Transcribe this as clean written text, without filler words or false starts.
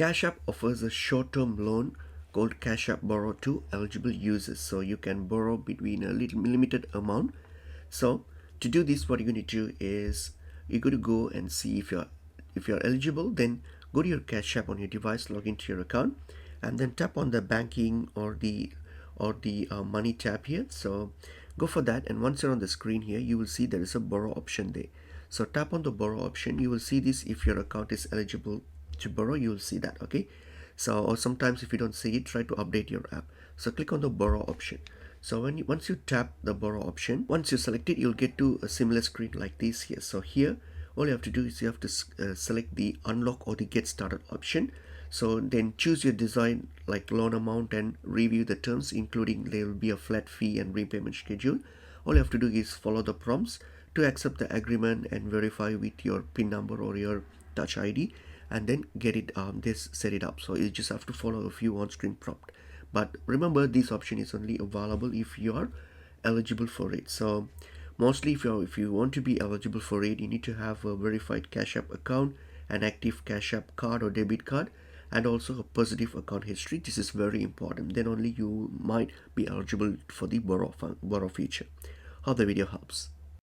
Cash App offers a short-term loan called Cash App Borrow to eligible users. So you can borrow between a little limited amount. So to do this, what you need to do is you're going to go and see if you're eligible. Then go to your Cash App on your device, log into your account, and then tap on the banking or the money tab here. So go for that, and once you're on the screen here, you will see there is a borrow option there. So tap on the borrow option. You will see this. If your account is eligible to borrow, you will see that. Okay, so or sometimes if you don't see it, try to update your app. So click on the borrow option. So once you tap the borrow option, once you select it, you'll get to a similar screen like this here. So here all you have to do is you have to select the unlock or the get started option. So then choose your design like loan amount and review the terms, including there will be a flat fee and repayment schedule. All you have to do is follow the prompts to accept the agreement and verify with your PIN number or your touch ID, and then get it this set it up. So you just have to follow a few on-screen prompt, but remember this option is only available if you are eligible for it. So mostly if you want to be eligible for it, you need to have a verified Cash App account, an active Cash App card or debit card, and also a positive account history. This is very important, then only you might be eligible for the borrow feature. Hope the video helps.